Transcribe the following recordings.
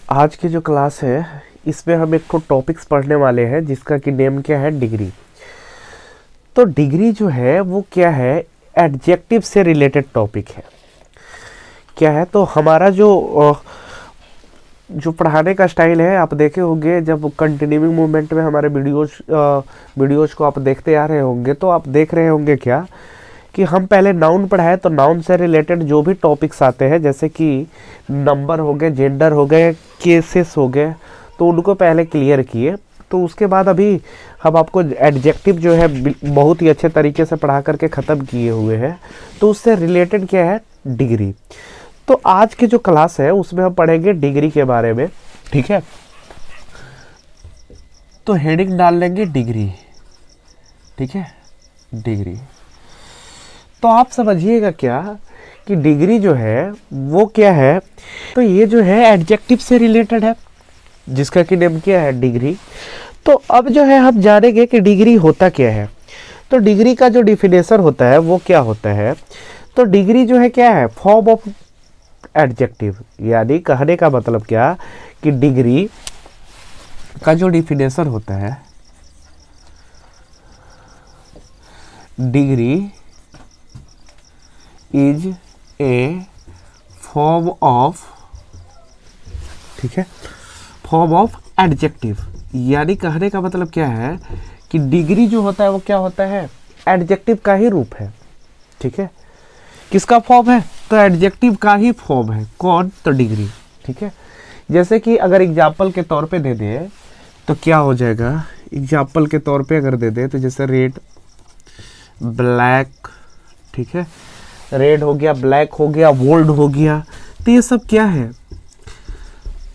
आज की जो क्लास है इसमें हम एक तो टॉपिक्स पढ़ने वाले हैं जिसका कि नेम क्या है, डिग्री। तो डिग्री जो है वो क्या है, एडजेक्टिव से रिलेटेड टॉपिक है। क्या है तो हमारा जो पढ़ाने का स्टाइल है, आप देखे होंगे जब कंटिन्यूइंग मूवमेंट में हमारे वीडियोज को आप देखते आ रहे होंगे तो आप देख रहे होंगे क्या कि हम पहले नाउन पढ़ाए तो नाउन से रिलेटेड जो भी टॉपिक्स आते हैं जैसे कि नंबर हो गए, जेंडर हो गए, केसेस हो गए, तो उनको पहले क्लियर किए। तो उसके बाद अभी हम आपको एडजेक्टिव जो है बहुत ही अच्छे तरीके से पढ़ा करके ख़त्म किए हुए हैं। तो उससे रिलेटेड क्या है, डिग्री। तो आज की जो क्लास है उसमें हम पढ़ेंगे डिग्री के बारे में, ठीक है। तो हेडिंग डाल लेंगे डिग्री, ठीक है, डिग्री। तो आप समझिएगा क्या कि डिग्री जो है वो क्या है, तो ये जो है एडजेक्टिव से रिलेटेड है जिसका कि नेम क्या है, डिग्री। तो अब जो है हम जानेंगे कि डिग्री होता क्या है। तो डिग्री का जो डिफिनेशन होता है वो क्या होता है, तो डिग्री जो है क्या है, फॉर्म ऑफ एडजेक्टिव। यानी कहने का मतलब क्या कि डिग्री का जो डिफिनेशन होता है, degree is a form of, ठीक है, फॉर्म ऑफ एडजेक्टिव। यानी कहने का मतलब क्या है कि डिग्री जो होता है वो क्या होता है, एडजेक्टिव का ही रूप है, ठीक है। किसका फॉर्म है, तो एडजेक्टिव का ही फॉर्म है। कौन, तो डिग्री, ठीक है। जैसे कि अगर एग्जाम्पल के तौर पे दे दे तो क्या हो जाएगा, एग्जाम्पल के तौर पे अगर दे दे तो जैसे रेड, ब्लैक, ठीक है, रेड हो गया, ब्लैक हो गया, वोल्ड हो गया, तो ये सब क्या है,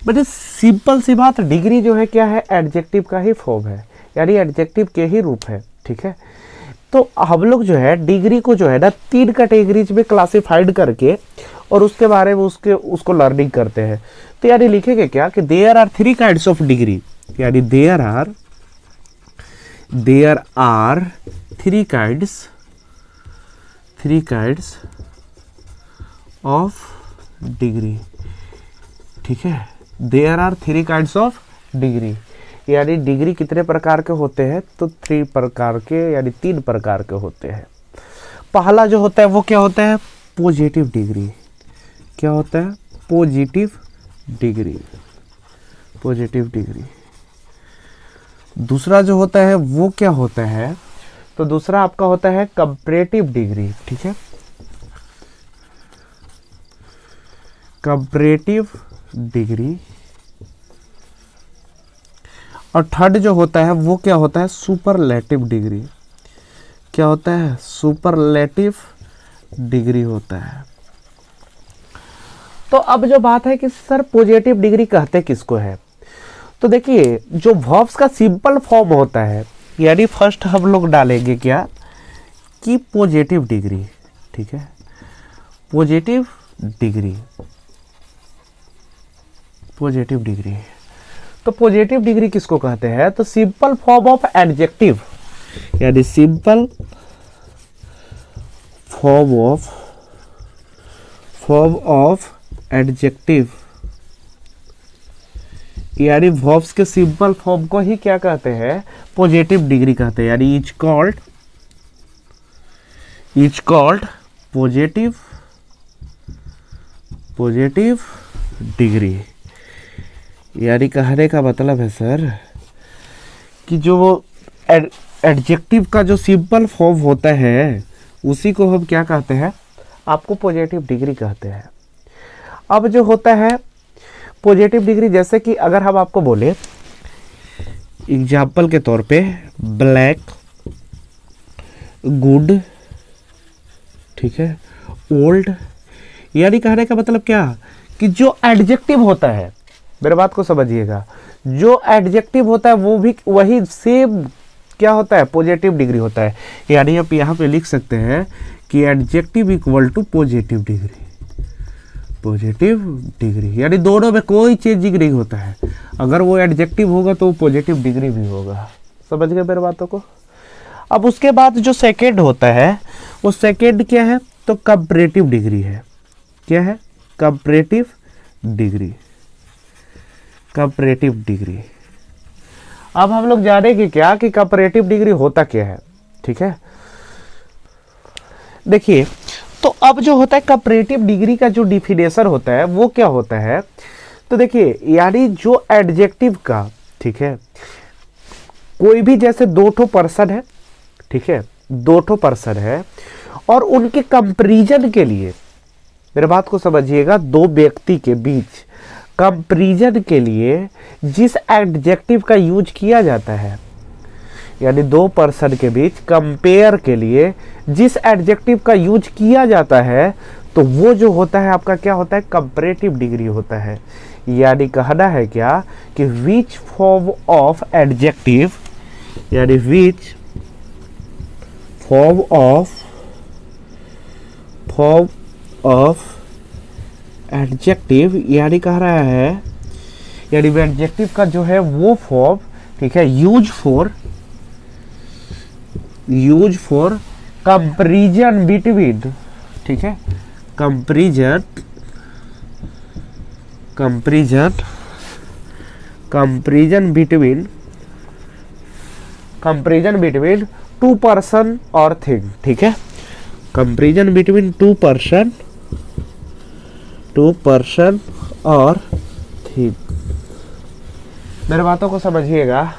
बट सिंपल सी बात, डिग्री जो है क्या है, एडजेक्टिव का ही फॉर्म है, यानी एडजेक्टिव के ही रूप है, ठीक है। तो हम लोग जो है डिग्री को जो है ना 3 कैटेगरीज में क्लासिफाइड करके और उसके बारे में उसको लर्निंग करते हैं। तो यानी लिखेंगे क्या कि there are 3 kinds of degree, यानी there are 3 kinds of degree, ठीक है। There are 3 kinds of degree, यानी डिग्री कितने प्रकार के होते हैं, तो 3 प्रकार के, यानी 3 प्रकार के होते हैं। पहला जो होता है वो क्या होता है, पॉजिटिव डिग्री। क्या होता है, पॉजिटिव डिग्री, पॉजिटिव डिग्री। दूसरा जो होता है वो क्या होता है, तो दूसरा आपका होता है कंपैरेटिव डिग्री, ठीक है, कंपैरेटिव डिग्री। और थर्ड जो होता है वो क्या होता है, सुपरलेटिव डिग्री। क्या होता है, सुपरलेटिव डिग्री होता है। तो अब जो बात है कि सर पॉजिटिव डिग्री कहते किसको है, तो देखिए जो वर्ब्स का सिंपल फॉर्म होता है, यानी फर्स्ट हम लोग डालेंगे क्या कि पॉजिटिव डिग्री, ठीक है, पॉजिटिव डिग्री, पॉजिटिव डिग्री। तो पॉजिटिव डिग्री किसको कहते हैं, तो सिंपल फॉर्म ऑफ एडजेक्टिव, यानी सिंपल फॉर्म ऑफ एडजेक्टिव, यानी वर्ब्स के सिंपल फॉर्म को ही क्या कहते हैं, पॉजिटिव डिग्री कहते हैं। यानी इज कॉल्ड पॉजिटिव डिग्री। यानी कहने का मतलब है सर कि जो एडजेक्टिव का जो सिंपल फॉर्म होता है उसी को हम क्या कहते हैं, आपको पॉजिटिव डिग्री कहते हैं। अब जो होता है पॉजिटिव डिग्री, जैसे कि अगर हम आपको बोले एग्जाम्पल के तौर पे ब्लैक, गुड, ठीक है, ओल्ड, यानी कहने का मतलब क्या कि जो एडजेक्टिव होता है, मेरे बात को समझिएगा, जो एडजेक्टिव होता है वो भी वही सेम क्या होता है, पॉजिटिव डिग्री होता है। यानी आप यहाँ पे लिख सकते हैं कि adjective equal to positive degree, positive degree. यानी दोनों में कोई चेंजिंग नहीं होता है, अगर वो एडजेक्टिव होगा तो वो पॉजिटिव डिग्री भी होगा। समझ गए मेरे बातों को। अब उसके बाद जो सेकेंड होता है वो सेकेंड क्या है, तो कंपैरेटिव डिग्री है। क्या है, कंपैरेटिव डिग्री। Comparative degree. अब हम लोग जानेंगे क्या कि कंपैरेटिव डिग्री होता क्या है। ठीक है, देखिए तो अब जो होता है कंपैरेटिव डिग्री का जो डिफिनेशन होता है वो क्या होता है, तो देखिए यानी जो एडजेक्टिव का, ठीक है, कोई भी जैसे दो ठो पर्सन है, ठीक है, दो ठो पर्सन है और उनके कंपैरिजन के लिए, मेरे बात को समझिएगा, दो व्यक्ति के बीच कंपैरिजन के लिए जिस एडजेक्टिव का यूज किया जाता है, यानी दो पर्सन के बीच कंपेयर के लिए जिस एडजेक्टिव का यूज किया जाता है, तो वो जो होता है आपका क्या होता है, कंपैरेटिव डिग्री होता है। यानी कहना है क्या कि विच फॉर्म ऑफ एडजेक्टिव, यानी विच फॉर्म ऑफ एडजेक्टिव, यानी कह रहा है, यानी एडजेक्टिव का जो है वो फॉर्म, ठीक है, यूज फॉर कंपैरिजन बिटवीन, ठीक है, कंपैरिजन बिटवीन टू पर्सन और थिंग, ठीक है, कंपैरिजन बिटवीन टू पर्सन और थिंग। मेरे बातों को समझिएगा,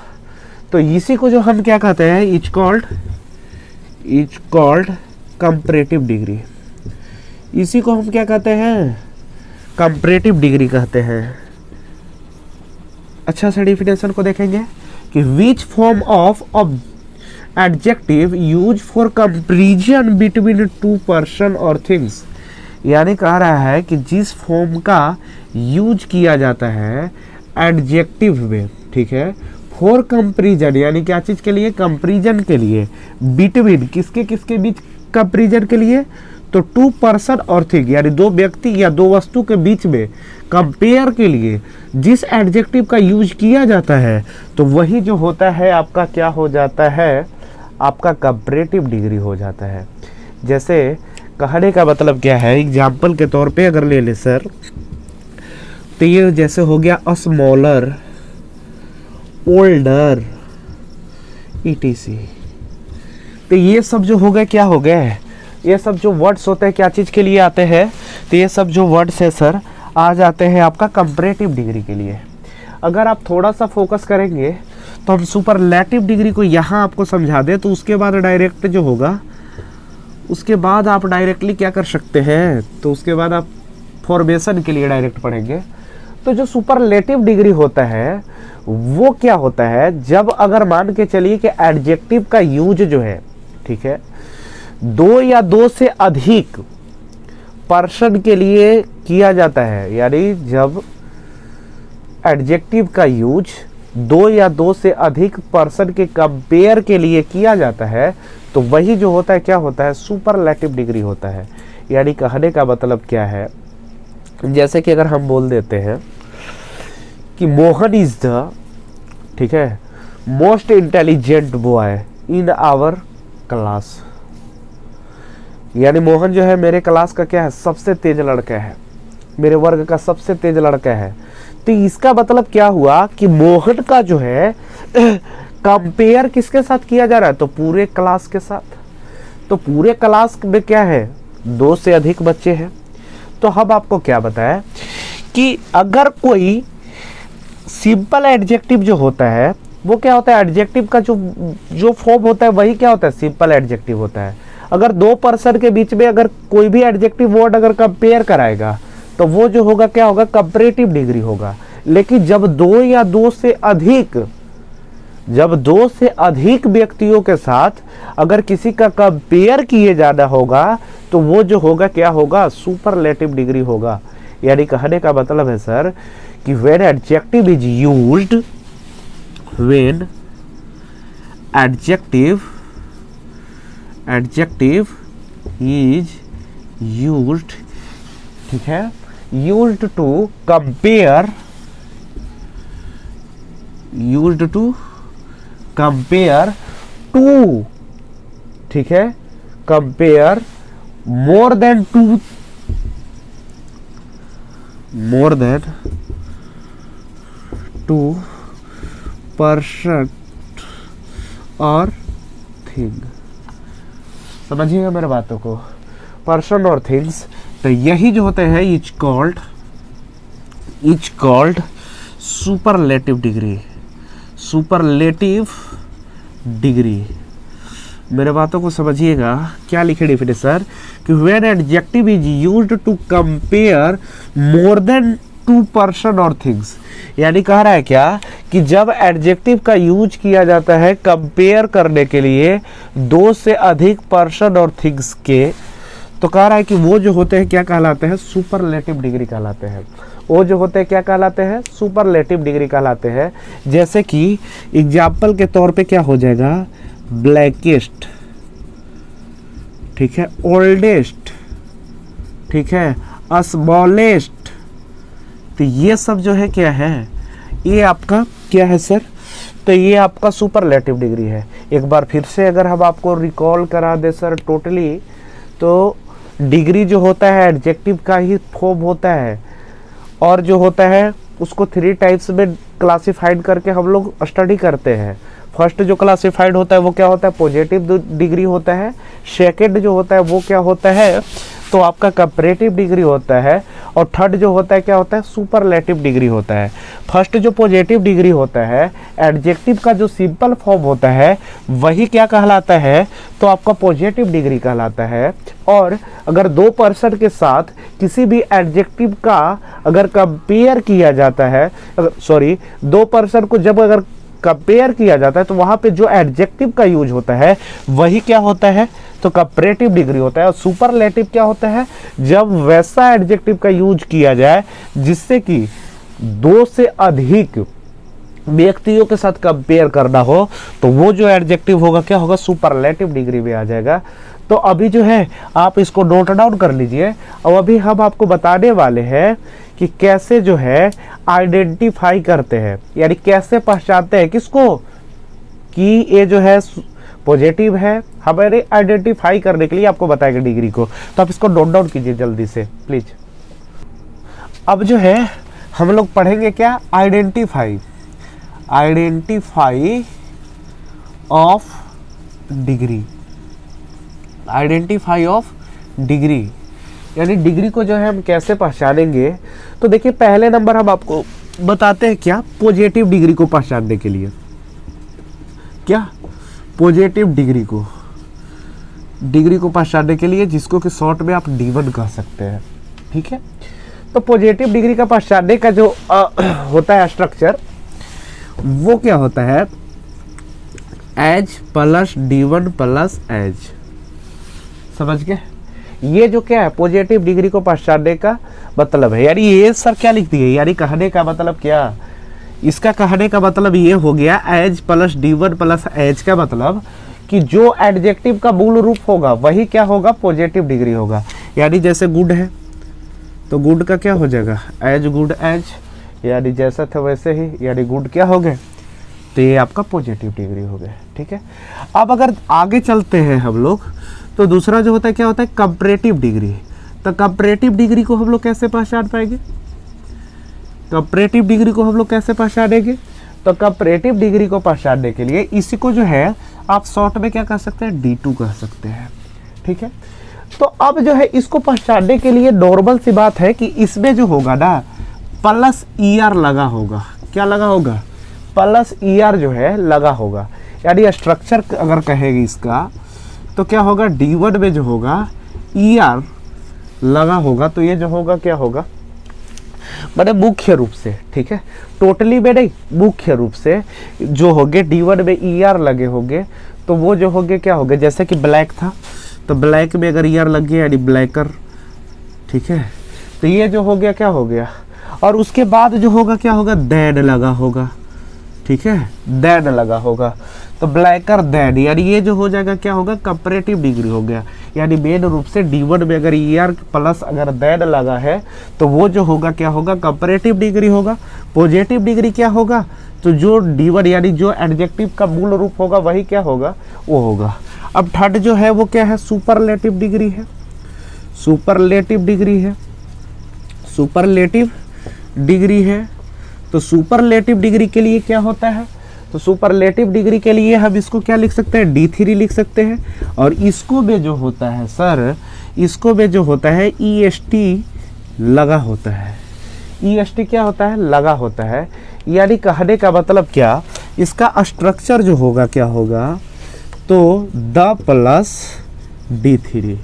तो इसी को जो हम क्या कहते हैं, इज कॉल्ड कंपैरेटिव डिग्री। इसी को हम क्या कहते हैं, कंपैरेटिव डिग्री कहते हैं। अच्छा सा डिफिनेशन को देखेंगे कि which form of adjective use for comparison between two person और थिंग्स, यानी कह रहा है कि जिस फॉर्म का यूज किया जाता है एडजेक्टिव में, ठीक है, फॉर कंपैरिजन, यानी क्या चीज के लिए, कंपैरिजन के लिए, बिटवीन किसके बीच कंपैरिजन के लिए, तो टू पर्सन और थिंग, यानी दो व्यक्ति या दो वस्तु के बीच में कंपेयर के लिए जिस एडजेक्टिव का यूज किया जाता है, तो वही जो होता है आपका क्या हो जाता है, आपका कंपैरेटिव डिग्री हो जाता है। जैसे कहने का मतलब क्या है, एग्जाम्पल के तौर पे अगर ले ले सर, तो ये जैसे हो गया स्मॉलर, ओल्डर, ईटीसी। तो ये सब जो हो गए क्या हो गए, ये सब जो वर्ड्स होते हैं क्या चीज के लिए आते हैं, तो ये सब जो वर्ड्स है सर आ जाते हैं आपका कंपैरेटिव डिग्री के लिए। अगर आप थोड़ा सा फोकस करेंगे तो हम सुपरलेटिव डिग्री को यहाँ आपको समझा दें, तो उसके बाद डायरेक्ट जो होगा, उसके बाद आप डायरेक्टली क्या कर सकते हैं, तो उसके बाद आप फॉर्मेशन के लिए डायरेक्ट पढ़ेंगे। तो जो सुपरलेटिव डिग्री होता है वो क्या होता है, जब अगर मान के चलिए कि एडजेक्टिव का यूज जो है, ठीक है, दो या दो से अधिक पर्सन के लिए किया जाता है, यानी जब एडजेक्टिव का यूज दो या दो से अधिक पर्सन के कंपेयर के लिए किया जाता है, तो वही जो होता है क्या होता है, सुपरलेटिव डिग्री होता है। यानी कहने का मतलब क्या है, जैसे कि अगर हम बोल देते हैं कि मोहन इज द, ठीक है, most intelligent boy in our class, यानी मोहन जो है मेरे क्लास का क्या है, सबसे तेज लड़का है, मेरे वर्ग का सबसे तेज लड़का है। तो इसका मतलब क्या हुआ कि मोहन का जो है कंपेयर किसके साथ किया जा रहा है, तो पूरे क्लास के साथ। तो पूरे क्लास में क्या है, दो से अधिक बच्चे हैं। तो हम आपको क्या बताया कि अगर कोई सिंपल एडजेक्टिव जो होता है वो क्या होता है, एडजेक्टिव का जो फॉर्म होता है वही क्या होता है, सिंपल एडजेक्टिव होता है। अगर दो पर्सन के बीच में अगर कोई भी एडजेक्टिव वर्ड अगर कंपेयर कराएगा तो वो जो होगा क्या होगा, कंपैरेटिव डिग्री होगा। लेकिन जब दो या दो से अधिक व्यक्तियों के साथ अगर किसी का कंपेयर किए जाना होगा तो वो जो होगा क्या होगा, सुपरलेटिव डिग्री होगा। यानी कहने का मतलब है सर कि when adjective is used, when adjective is used, ठीक है, यूज्ड टू कंपेयर, टू, ठीक है, compare more than two person और थिंग। समझिएगा मेरे बातों को, पर्सन और थिंग्स। तो यही जो होते हैं is called superlative degree. Superlative degree, मेरे बातों को समझिएगा। क्या लिखे डेफिनेशन कि when adjective is used to compare more than two person और थिंग्स। यानी कह रहा है क्या कि जब एडजेक्टिव का यूज किया जाता है कंपेयर करने के लिए दो से अधिक पर्सन और थिंग्स के, तो कह रहा है कि वो जो होते हैं क्या कहलाते हैं, सुपरलेटिव डिग्री कहलाते हैं। वो जो होते हैं क्या कहलाते हैं, सुपरलेटिव डिग्री कहलाते हैं। जैसे कि एग्जाम्पल के तौर पे क्या हो जाएगा, ब्लैकेस्ट, ठीक है, ओल्डेस्ट, ठीक है, स्मॉलेस्ट। तो ये सब जो है क्या है, ये आपका क्या है सर, तो ये आपका सुपरलेटिव डिग्री है। एक बार फिर से अगर हम आपको रिकॉल करा दे सर टोटली, तो डिग्री जो होता है एडजेक्टिव का ही फॉर्म होता है, और जो होता है उसको 3 टाइप्स में क्लासिफाइड करके हम लोग स्टडी करते हैं। फर्स्ट जो क्लासिफाइड होता है वो क्या होता है, पॉजिटिव डिग्री होता है। सेकंड जो होता है वो क्या होता है, तो आपका कंपैरेटिव डिग्री होता है। और थर्ड जो होता है क्या होता है, सुपरलेटिव डिग्री होता है। फर्स्ट जो पॉजिटिव डिग्री होता है, एडजेक्टिव का जो सिंपल फॉर्म होता है वही क्या कहलाता है, तो आपका पॉजिटिव डिग्री कहलाता है। और अगर दो पर्सन के साथ किसी भी एडजेक्टिव का अगर कंपेयर किया जाता है, दो पर्सन को जब अगर कंपेयर किया जाता है तो वहां पे जो एडजेक्टिव का यूज होता है वही क्या होता है, तो कंपैरेटिव डिग्री होता है। और सुपरलेटिव क्या होता है, जब वैसा एडजेक्टिव का यूज किया जाए जिससे कि दो से अधिक व्यक्तियों के साथ कंपेयर करना हो, तो वो जो एडजेक्टिव होगा क्या होगा, सुपरलेटिव डिग्री में आ जाएगा। तो अभी जो है आप इसको नोट डाउन कर लीजिए। और अभी हम आपको बताने वाले हैं कि कैसे जो है आइडेंटिफाई करते हैं, यानी कैसे पहचानते हैं किसको, कि ये जो है पॉजिटिव है। हमारे आइडेंटिफाई करने के लिए आपको बताएगा डिग्री को, तो आप इसको नोट डाउन कीजिए जल्दी से प्लीज। अब जो है हम लोग पढ़ेंगे क्या, identify of degree. Identify of degree यानी डिग्री को जो है हम कैसे पहचानेंगे। तो देखिए पहले नंबर हम आपको बताते हैं क्या, पॉजिटिव डिग्री को पहचानने के लिए, क्या पॉजिटिव डिग्री को पहचानने के लिए, जिसको कि शॉर्ट में आप D1 कह सकते हैं, ठीक है। तो पॉजिटिव डिग्री का पहचानने का जो होता है स्ट्रक्चर, वो क्या होता है, as plus D1 plus as. समझ गए, ये जो क्या है पॉजिटिव डिग्री को पहचानने का मतलब है। यानी ये सर क्या लिख दिए, यानी कहने का मतलब क्या, इसका कहने का मतलब ये हो गया as plus D1 plus as का मतलब कि जो एडजेक्टिव का मूल रूप होगा वही क्या होगा, पॉजिटिव डिग्री होगा। यानी जैसे गुड है तो गुड का क्या हो जाएगा, एज गुड एज, यानी जैसा था वैसे ही, यानी गुड क्या हो गए, तो ये आपका पॉजिटिव डिग्री हो गया, ठीक है। अब अगर आगे चलते हैं हम लोग, तो दूसरा जो होता है क्या होता है, कंपैरेटिव डिग्री। तो कंपैरेटिव डिग्री को हम लोग कैसे पहचान पाएंगे, कंपैरेटिव डिग्री को हम लोग कैसे पहचानेंगे, तो कंपैरेटिव डिग्री को पहचानने के लिए इसी को जो है आप शॉर्ट में क्या कह सकते हैं, D2 कह सकते हैं, ठीक है। तो अब जो है इसको पहचानने के लिए नॉर्मल सी बात है कि इसमें जो होगा ना प्लस ER लगा होगा, क्या लगा होगा, प्लस ER जो है लगा होगा। यानी स्ट्रक्चर अगर कहेगी इसका, तो क्या होगा, D1 में जो होगा ER लगा होगा, तो ये जो होगा क्या होगा, मतलब मुख्य रूप से, ठीक है, टोटली में नहीं, मुख्य रूप से जो होंगे D1 में ER लगे होंगे, तो वो जो होंगे क्या होंगे, जैसे कि ब्लैक था तो ब्लैक में अगर ER लग गया यानी ब्लैकर, ठीक है। तो ये जो हो गया क्या हो गया, और उसके बाद जो होगा क्या होगा, दैन लगा होगा, ठीक है, दैन लगा होगा, तो ब्लैकर दैन, यानी ये जो हो जाएगा क्या होगा, कंपैरेटिव डिग्री हो गया। यानी मेन रूप से D1 में अगर ER प्लस अगर दैन लगा है तो वो जो होगा क्या होगा, कंपैरेटिव डिग्री होगा। पॉजिटिव डिग्री क्या होगा, तो जो D1 यानी जो एडजेक्टिव का मूल रूप होगा वही क्या होगा, वो होगा। अब थर्ड जो है वो क्या है, सुपरलेटिव डिग्री है, सुपरलेटिव डिग्री है, सुपरलेटिव डिग्री है। तो सुपरलेटिव डिग्री के लिए क्या होता है, तो सुपरलेटिव डिग्री के लिए हम इसको क्या लिख सकते हैं, D3 लिख सकते हैं। और इसको में जो होता है सर, इसको में जो होता है EST लगा होता है। EST क्या होता है, लगा होता है। यानी कहने का मतलब क्या, इसका स्ट्रक्चर जो होगा क्या होगा, तो द प्लस D3।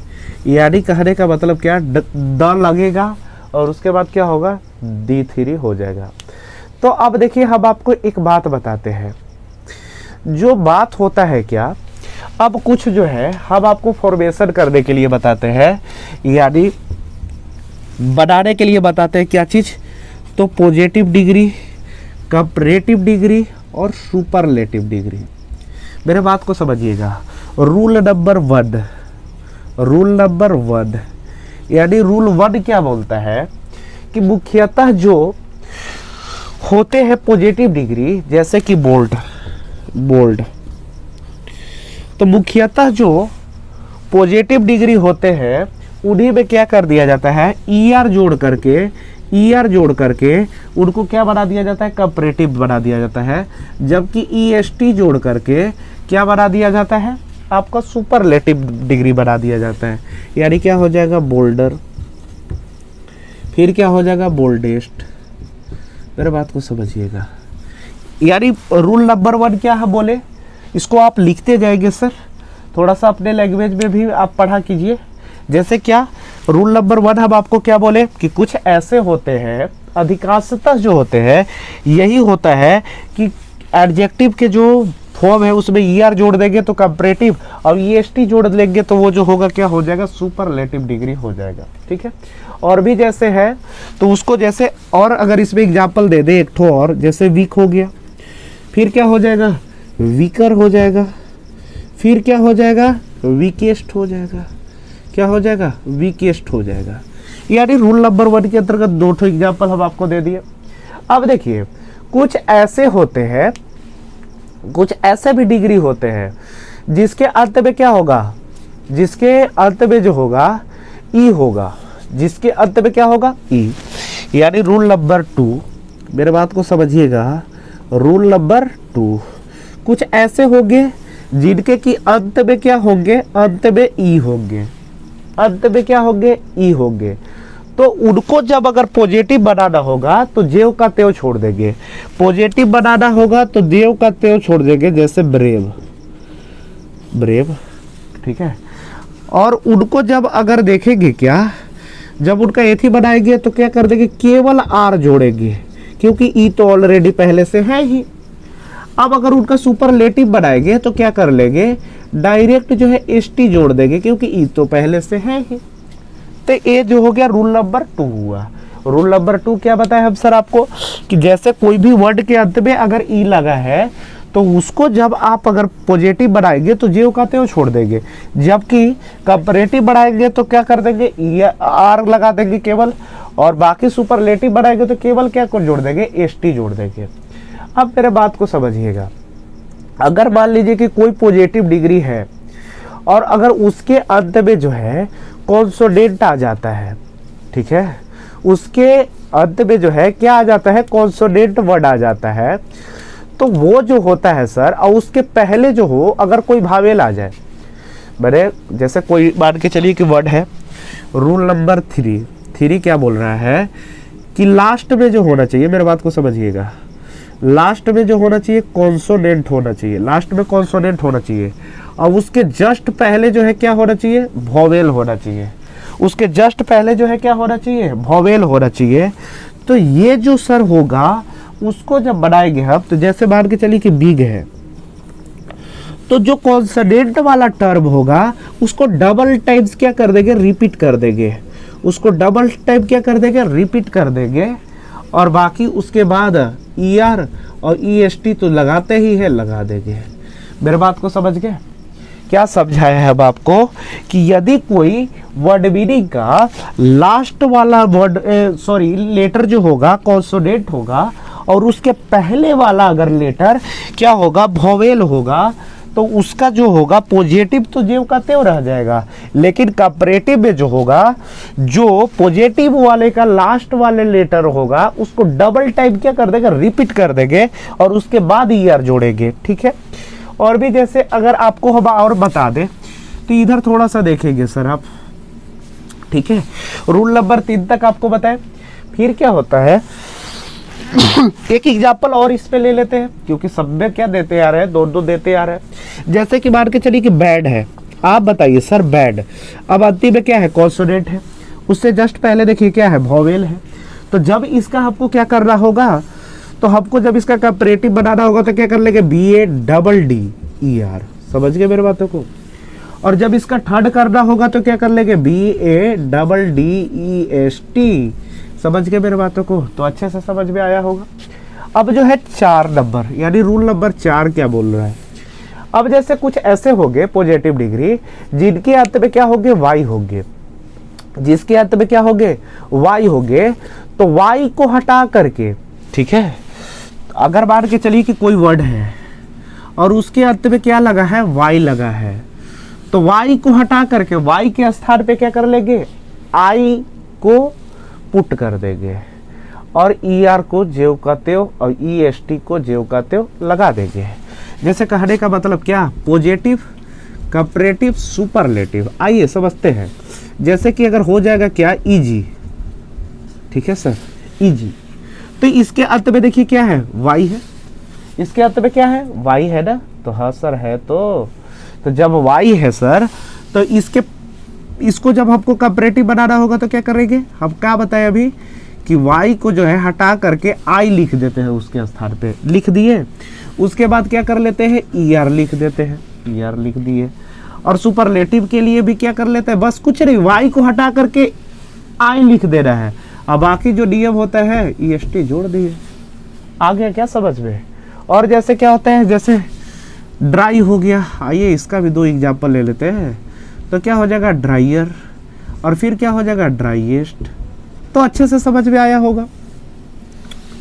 यानी कहने का मतलब क्या, द लगेगा और उसके बाद क्या होगा, D3 हो जाएगा। तो अब देखिए हम आपको एक बात बताते हैं, जो बात होता है क्या, अब कुछ जो है हम आपको फॉर्मेशन करने के लिए बताते हैं, यानी बनाने के लिए बताते हैं क्या चीज़, तो पॉजिटिव डिग्री, कंपैरेटिव डिग्री और सुपरलेटिव डिग्री। मेरे बात को समझिएगा। रूल नंबर 1, रूल नंबर 1, यानी रूल 1 क्या बोलता है कि मुख्यतः जो होते हैं पॉजिटिव डिग्री, जैसे कि बोल्ड, तो मुख्यतः जो पॉजिटिव डिग्री होते हैं उन्हीं में क्या कर दिया जाता है, ER जोड़ करके उनको क्या बना दिया जाता है, कंपैरेटिव बना दिया जाता है। जबकि EST जोड़ करके क्या बना दिया जाता है, आपका सुपरलेटिव डिग्री बना दिया जाता है। यानी क्या हो जाएगा, बोल्डर, फिर क्या हो जाएगा, बोल्डेस्ट। मेरे बात को समझिएगा। यानी रूल नंबर 1 क्या है बोले, इसको आप लिखते जाएंगे सर, थोड़ा सा अपने लैंग्वेज में भी आप पढ़ा कीजिए। जैसे क्या, रूल नंबर 1 हम आपको क्या बोले कि कुछ ऐसे होते हैं, अधिकांशतः जो होते हैं यही होता है कि एडजेक्टिव के जो फॉर्म है उसमें ER जोड़ देंगे तो कंपैरेटिव, और EST जोड़ लेंगे तो वो जो होगा क्या हो जाएगा, सुपरलेटिव डिग्री हो जाएगा। ठीक है। और भी जैसे है तो उसको जैसे, और अगर इसमें एग्जाम्पल दे दे एक ठो और, जैसे वीक हो गया, फिर क्या हो जाएगा, वीकर हो जाएगा, फिर क्या हो जाएगा, वीकेस्ट हो जाएगा, क्या हो जाएगा, वीकेस्ट हो जाएगा। यानी रूल नंबर 1 के अंतर्गत 2 ठो एग्जाम्पल हम आपको दे दिए। अब देखिए कुछ ऐसे होते हैं, कुछ ऐसे भी डिग्री होते हैं जिसके अंत में क्या होगा, जिसके अंत में जो होगा ई होगा, जिसके अंत में क्या होगा, ई। यानी रूल नंबर 2, मेरे बात को समझिएगा, रूल नंबर 2, कुछ ऐसे होंगे जिनके की अंत में क्या होंगे, अंत में ई होंगे, अंत में क्या होंगे, ई होंगे। तो उनको जब अगर पॉजिटिव बनाना होगा तो जेव का तेव छोड़ देंगे, पॉजिटिव बनाना होगा तो देव का तेव छोड़ देंगे, जैसे ब्रेव, ब्रेव। ठीक है। और उनको जब अगर देखेंगे क्या, जब उनका एथी बनाएंगे तो क्या कर देंगे, केवल R जोड़ेंगे, क्योंकि ई तो ऑलरेडी पहले से है ही। अब अगर उनका सुपरलेटिव बनाएंगे तो क्या कर लेंगे, डायरेक्ट जो है ST जोड़ देंगे, क्योंकि ई तो पहले से है ही। तो ये जो हो गया रूल नंबर 2 हुआ। रूल नंबर 2 क्या बताया हम सर आपको, कि जैसे कोई भी वर्ड के अंत में अगर ई लगा है तो उसको जब आप अगर पॉजिटिव बनाएंगे तो जेव का तेव छोड़ देंगे, जबकि कंपैरेटिव बनाएंगे तो क्या कर देंगे, R लगा देंगे केवल, और बाकी सुपरलेटिव बनाएंगे तो केवल क्या को जोड़ देंगे, ST जोड़ देंगे। अब मेरे बात को समझिएगा, अगर मान लीजिए कि कोई पॉजिटिव डिग्री है और अगर उसके अंत में जो है कॉन्सोनेंट आ जाता है, ठीक है, उसके अंत में जो है क्या आ जाता है, कॉन्सोनेंट वर्ड आ जाता है, तो वो जो होता है सर, और उसके पहले जो हो अगर कोई भावेल आ जाए, मैंने जैसे कोई मान के चलिए कि वर्ड है, रूल नंबर 3 क्या बोल रहा है कि लास्ट में जो होना चाहिए, मेरे बात को समझिएगा, लास्ट में जो होना चाहिए कॉन्सोनेंट होना चाहिए, लास्ट में कॉन्सोनेंट होना चाहिए, और उसके जस्ट पहले जो है क्या होना चाहिए, वोवेल होना चाहिए, उसके जस्ट पहले जो है क्या होना चाहिए, वोवेल होना चाहिए। तो ये जो सर होगा उसको जब बनाएंगे हम, तो जैसे मान के चलिए कि बिग है, तो जो कॉन्सोनेंट वाला टर्म होगा उसको डबल टाइम्स क्या कर देंगे, रिपीट कर देंगे, उसको डबल टाइम क्या कर देंगे, रिपीट कर देंगे, और बाकी उसके बाद ER और EST तो लगाते ही है, लगा देंगे। मेरे बात को समझ गए, क्या समझाया है अब आपको, कि यदि कोई वर्ड मीनिंग का लास्ट वाला वर्ड लेटर जो होगा कॉन्सोनेंट होगा, और उसके पहले वाला अगर लेटर क्या होगा, वोवेल होगा, तो उसका जो होगा पॉजिटिव तो ज्यों का त्यों रह जाएगा, लेकिन कंपैरेटिव में जो होगा, जो पॉजिटिव वाले का लास्ट वाले लेटर होगा उसको डबल टाइप क्या कर देगा, रिपीट कर देंगे और उसके बाद ईआर जोड़ेंगे। ठीक है। और भी जैसे अगर आपको हम और बता दें तो इधर थोड़ा सा देखेंगे सर आप। ठीक है, रूल नंबर 3 तक आपको बताएं। फिर क्या होता है, एक एग्जाम्पल और इस पे ले लेते हैं, क्योंकि सब में क्या देते आ रहे हैं, दो देते आ रहे हैं। जैसे कि मान के चलिए कि बैड है, आप बताइए सर बैड, अब अंतिम में क्या है, कॉन्सोनेंट है, उससे जस्ट पहले देखिए क्या है, वॉवेल है। तो जब इसका आपको क्या करना होगा, तो हमको जब इसका कंपैरेटिव बनाना होगा तो क्या कर लेंगे, BADD समझ गए मेरे बातों को। और जब इसका थर्ड करना होगा तो क्या कर लेंगे, BADDEST समझ गए मेरे बातों को। तो अच्छे से समझ में आया होगा। अब जो है 4 नंबर, यानी रूल नंबर 4 क्या बोल रहा है। अब जैसे कुछ ऐसे होंगे पॉजिटिव डिग्री जिनके अंत में क्या होंगे, वाई होंगे, जिसके अंत में क्या होंगे, वाई होंगे। तो वाई को हटा करके, ठीक है, अगर मान के चलिए कि कोई वर्ड है और उसके अंत में क्या लगा है, वाई लगा है, तो वाई को हटा करके वाई के स्थान पे क्या कर लेंगे, आई को पुट कर देंगे और ER को ज्यों का त्यों और EST को ज्यों का त्यों लगा देंगे। जैसे कहने का मतलब क्या, पॉजिटिव, कंपैरेटिव, सुपरलेटिव। आइए समझते हैं। जैसे कि अगर हो जाएगा क्या, EG, ठीक है सर, EG, तो इसके अंत में देखिए क्या है, वाई है, इसके अंत में क्या है, वाई है ना, तो हाँ सर है। तो जब वाई है सर, तो इसको जब हमको कंपैरेटिव बनाना होगा तो क्या करेंगे, हम क्या बताए अभी कि वाई को जो है हटा करके आई लिख देते हैं, उसके स्थान पे लिख दिए। उसके बाद क्या कर लेते हैं, ER लिख देते हैं, ER लिख दिए। और सुपरलेटिव के लिए भी क्या कर लेते हैं, बस कुछ नहीं, वाई को हटा करके आई लिख देना है। अब बाकी जो नियम होता है EST जोड़ दिए। आ गया क्या समझ में। और जैसे क्या होता है, जैसे ड्राई हो गया, आइए इसका भी 2 एग्जाम्पल ले लेते हैं। तो क्या हो जाएगा, ड्राइयर, और फिर क्या हो जाएगा, ड्राइएस्ट। तो अच्छे से समझ में आया होगा।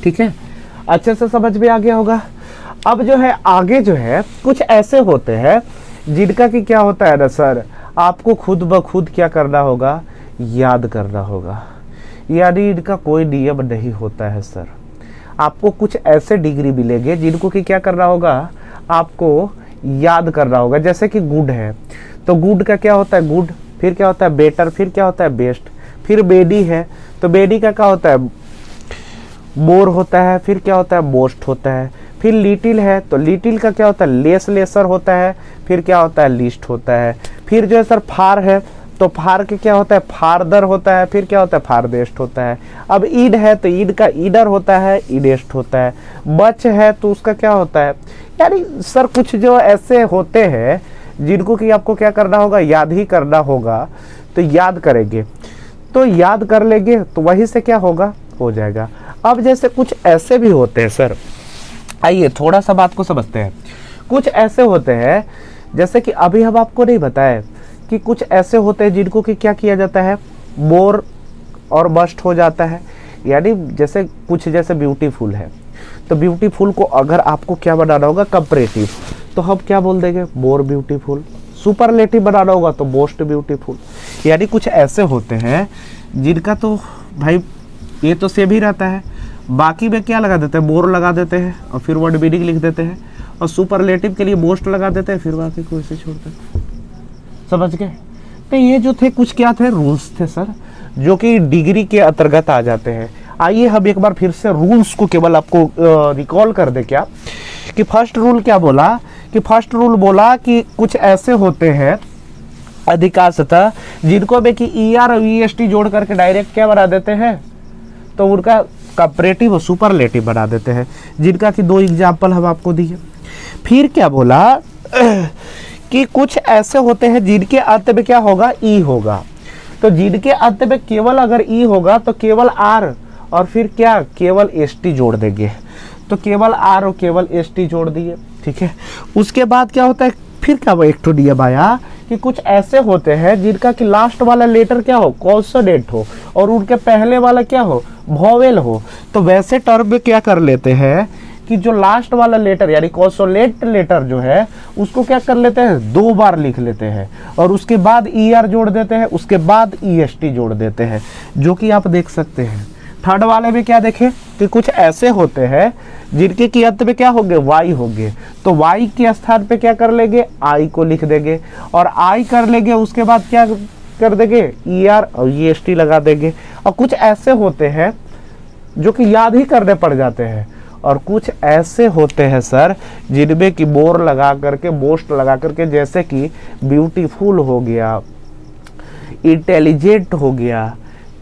ठीक है, अच्छे से समझ में आ गया होगा। अब जो है आगे जो है कुछ ऐसे होते हैं जिनका कि क्या होता है ना सर, आपको खुद ब खुद क्या करना होगा, याद करना होगा। यानी इनका कोई नियम नहीं होता है सर। आपको कुछ ऐसे डिग्री मिलेंगे जिनको कि क्या करना होगा, आपको याद करना होगा। जैसे कि गुड है, तो गुड का क्या होता है, गुड, फिर क्या होता है, बेटर, फिर क्या होता है, बेस्ट, फिर बेडी है, तो बेडी का क्या होता है, मोर होता है, फिर क्या होता है, मोस्ट होता है। फिर लिटिल है, तो लिटिल का क्या होता है, लेस, लेसर होता है, फिर क्या होता है, लिस्ट होता है। फिर जो है सर फार है, तो फार के क्या होता है, फारदर होता है, फिर क्या होता है, फारदेस्ट होता है। अब ईड है, तो ईड का ईडर होता है, ईडेस्ट होता है। बच है तो उसका क्या होता है, यानी सर कुछ जो ऐसे होते हैं जिनको कि आपको क्या करना होगा, याद ही करना होगा। तो याद करेंगे, तो याद कर लेंगे, तो वहीं से क्या होगा, हो जाएगा। अब जैसे कुछ ऐसे भी होते हैं सर, आइए थोड़ा सा बात को समझते हैं। कुछ ऐसे होते हैं जैसे कि अभी हम आपको नहीं बताए कि कुछ ऐसे होते हैं जिनको कि क्या किया जाता है, मोर और मस्ट हो जाता है। यानी जैसे कुछ जैसे ब्यूटीफुल है, तो ब्यूटीफुल को अगर आपको क्या बनाना होगा, कंपैरेटिव, तो हम क्या बोल देंगे, मोर ब्यूटीफुल। सुपरलेटिव बनाना होगा तो मोस्ट ब्यूटीफुल। यानी कुछ ऐसे होते हैं जिनका तो भाई ये तो सेम ही रहता है, बाकी में क्या लगा देते हैं, मोर लगा देते हैं और फिर वर्ड मीनिंग लिख देते हैं, और सुपरलेटिव के लिए मोस्ट लगा देते हैं, फिर बाकी को ऐसे छोड़ते हैं। समझ गए। तो ये जो थे कुछ क्या थे, रूल्स थे सर, जो कि डिग्री के अंतर्गत आ जाते हैं। आइए हम एक बार फिर से रूल्स को केवल आपको रिकॉल कर दे क्या, कि फर्स्ट रूल क्या बोला, कि फर्स्ट रूल बोला कि कुछ ऐसे होते हैं अधिकांशतः जिनको में कि ER और EST जोड़ करके डायरेक्ट क्या बना देते हैं, तो उनका कंपैरेटिव और सुपरलेटिव बना देते हैं, जिनका कि 2 एग्जाम्पल हम आपको दिए। फिर क्या बोला कि कुछ ऐसे होते हैं जिनके अंत में क्या होगा, E होगा। तो जिनके अंत में केवल अगर E होगा तो केवल R और फिर क्या, केवल ST जोड़ देंगे। तो केवल R और केवल ST जोड़ दिए। ठीक है, उसके बाद क्या होता है, फिर क्या एक तो नियम आया कि कुछ ऐसे होते हैं जिनका कि लास्ट वाला लेटर क्या हो, कॉन्सोनेंट हो, और उनके पहले वाला क्या हो, वोवेल हो। तो वैसे टर्म में क्या कर लेते हैं कि जो लास्ट वाला लेटर यानी कॉन्सोनेंट लेटर जो है उसको क्या कर लेते हैं, 2 बार लिख लेते हैं और उसके बाद ER जोड़ देते हैं, उसके बाद EST जोड़ देते हैं, जो कि आप देख सकते हैं। थर्ड वाले में क्या देखें कि कुछ ऐसे होते हैं जिनके की अंत में क्या होंगे, Y होंगे, तो Y के स्थान पे क्या कर लेंगे, I को लिख देंगे और I कर लेंगे, उसके बाद क्या कर देंगे, ER और EST लगा देंगे। और कुछ ऐसे होते हैं जो कि याद ही करने पड़ जाते हैं और कुछ ऐसे होते हैं सर जिनमें कि मोर लगा करके, मोस्ट लगा करके, जैसे कि ब्यूटीफुल हो गया, इंटेलिजेंट हो गया,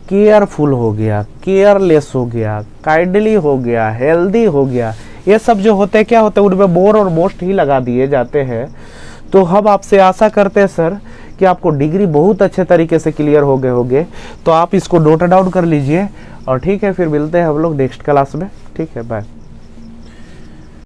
केयरफुल हो गया, केयरलेस हो गया, काइंडली हो गया, हेल्दी हो गया, ये सब जो होते हैं क्या होते हैं, उनमें मोर और मोस्ट ही लगा दिए जाते हैं। तो हम आपसे आशा करते हैं सर कि आपको डिग्री बहुत अच्छे तरीके से क्लियर हो गए होंगे, तो आप इसको नोट डाउन कर लीजिए और ठीक है, फिर मिलते हैं हम लोग नेक्स्ट क्लास में। ठीक है, बाय।